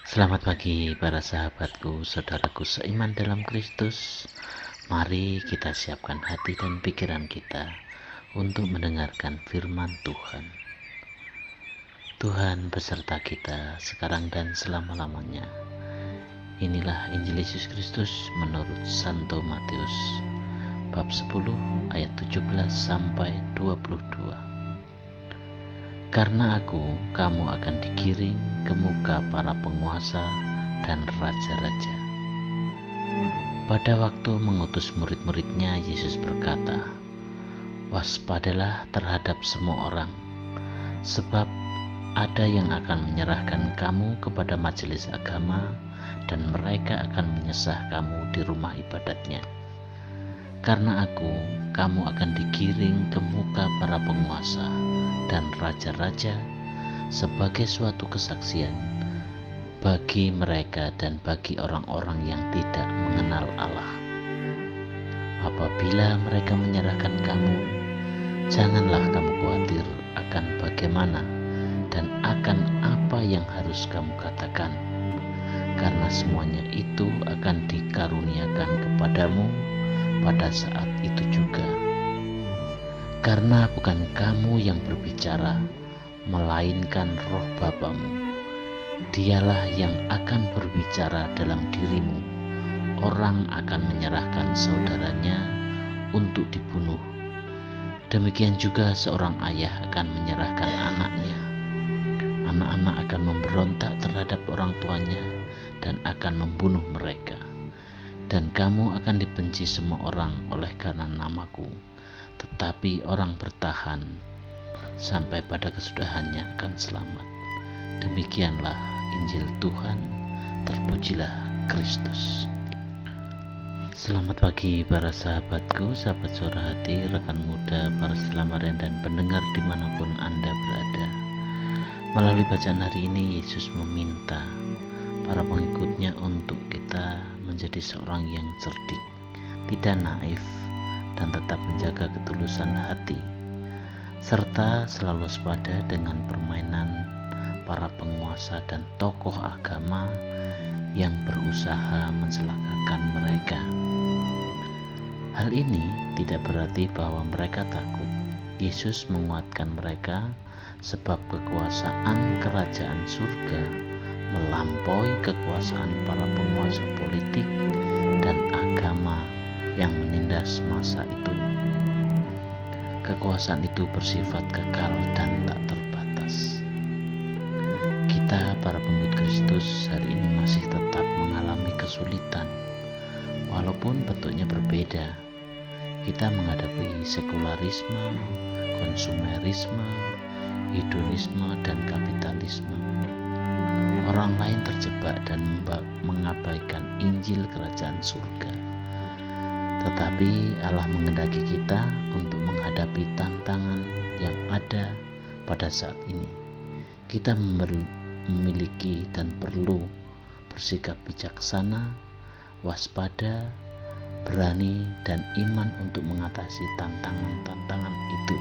Selamat pagi para sahabatku, saudaraku seiman dalam Kristus. Mari kita siapkan hati dan pikiran kita untuk mendengarkan firman Tuhan. Tuhan beserta kita sekarang dan selama-lamanya. Inilah Injil Yesus Kristus menurut Santo Matius bab 10 ayat 17 sampai 22. Karena aku, kamu akan digiring ke muka para penguasa dan raja-raja. Pada waktu mengutus murid-muridnya, Yesus berkata, "Waspadalah terhadap semua orang, sebab ada yang akan menyerahkan kamu kepada majelis agama, dan mereka akan menyesah kamu di rumah ibadatnya. Karena aku, kamu akan digiring ke muka para penguasa dan raja-raja sebagai suatu kesaksian bagi mereka dan bagi orang-orang yang tidak mengenal Allah. Apabila mereka menyerahkan kamu, janganlah kamu khawatir akan bagaimana dan akan apa yang harus kamu katakan, karena semuanya itu akan dikaruniakan kepadamu pada saat itu juga. Karena bukan kamu yang berbicara, melainkan Roh Bapamu. Dialah yang akan berbicara dalam dirimu. Orang akan menyerahkan saudaranya untuk dibunuh. Demikian juga seorang ayah akan menyerahkan anaknya. Anak-anak akan memberontak terhadap orang tuanya dan akan membunuh mereka. Dan kamu akan dibenci semua orang oleh karena namaku, tetapi orang bertahan sampai pada kesudahannya akan selamat. Demikianlah Injil Tuhan, terpujilah Kristus. Selamat pagi para sahabatku, sahabat suara hati, rekan muda, para selamarian dan pendengar dimanapun Anda berada. Melalui bacaan hari ini, Yesus meminta para pengikutnya untuk kita menjadi seorang yang cerdik, tidak naif, dan tetap menjaga ketulusan hati, serta selalu waspada dengan permainan para penguasa dan tokoh agama yang berusaha mencelakakan mereka. Hal ini tidak berarti bahwa mereka takut. Yesus menguatkan mereka sebab kekuasaan kerajaan surga melampaui kekuasaan para penguasa politik dan agama yang menindas masa itu. Kekuasaan itu bersifat kekal dan tak terbatas. Kita para pengikut Kristus hari ini masih tetap mengalami kesulitan, walaupun bentuknya berbeda. Kita menghadapi sekularisme, konsumerisme, hedonisme, dan kapitalisme. Orang lain terjebak dan mengabaikan Injil Kerajaan Surga. Tetapi Allah menghendaki kita untuk menghadapi tantangan yang ada pada saat ini. Kita memiliki dan perlu bersikap bijaksana, waspada, berani, dan iman untuk mengatasi tantangan-tantangan itu.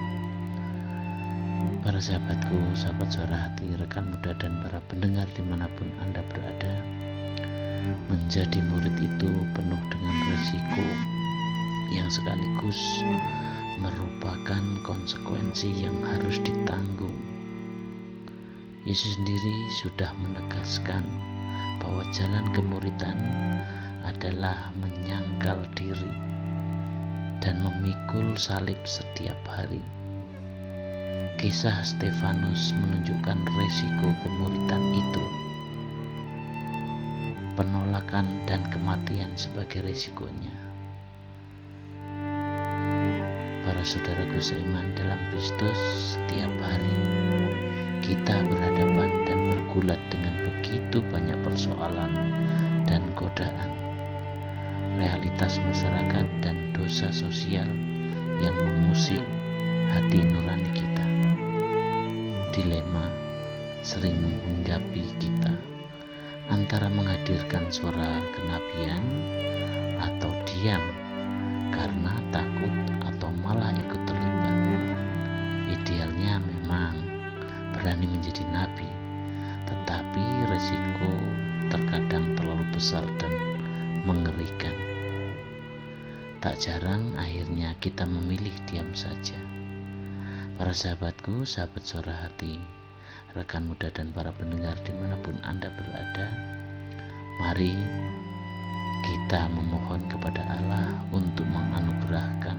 Para sahabatku, sahabat suara hati, rekan muda, dan para pendengar dimanapun Anda berada, menjadi murid itu penuh dengan risiko yang sekaligus merupakan konsekuensi yang harus ditanggung. Yesus sendiri sudah menegaskan bahwa jalan kemuridan adalah menyangkal diri dan memikul salib setiap hari. Kisah Stefanus menunjukkan resiko kemuridan itu. Penolakan dan kematian sebagai resikonya. Para saudaraku seiman dalam Kristus, setiap hari kita berhadapan dan bergulat dengan begitu banyak persoalan dan godaan, realitas masyarakat dan dosa sosial yang mengusik hati nurani kita. Dilema sering menghinggapi kita antara menghadirkan suara kenabian atau diam karena takut atau malah ikut terlibat. berani menjadi nabi, tetapi resiko terkadang terlalu besar dan mengerikan. Tak jarang akhirnya kita memilih diam saja. Para sahabatku, sahabat Suara Hati, rekan muda dan para pendengar dimanapun Anda berada, mari kita memohon kepada Allah untuk menganugerahkan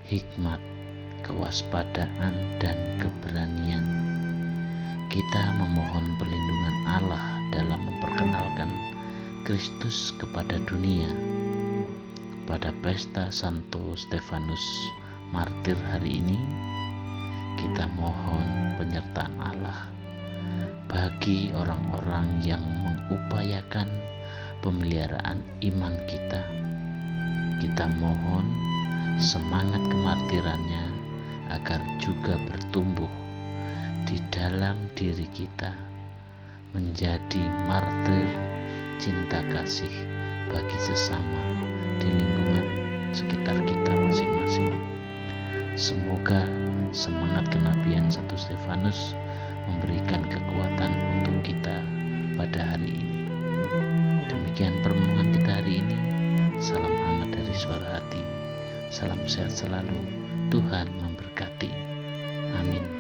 hikmat, kewaspadaan, dan keberanian. Kita memohon perlindungan Allah dalam memperkenalkan Kristus kepada dunia. Pada pesta Santo Stefanus Martir hari ini, kita mohon penyertaan Allah bagi orang-orang yang mengupayakan pemeliharaan iman kita. Kita mohon semangat kemartirannya agar juga bertumbuh di dalam diri kita, menjadi martir cinta kasih bagi sesama di lingkungan sekitar kita masing-masing. Semoga semangat kenabian Santo Stefanus memberikan kekuatan untuk kita pada hari ini. Demikian permohonan kita hari ini. Salam hangat dari Suara Hati. Salam sehat selalu. Tuhan memberkati. Amin.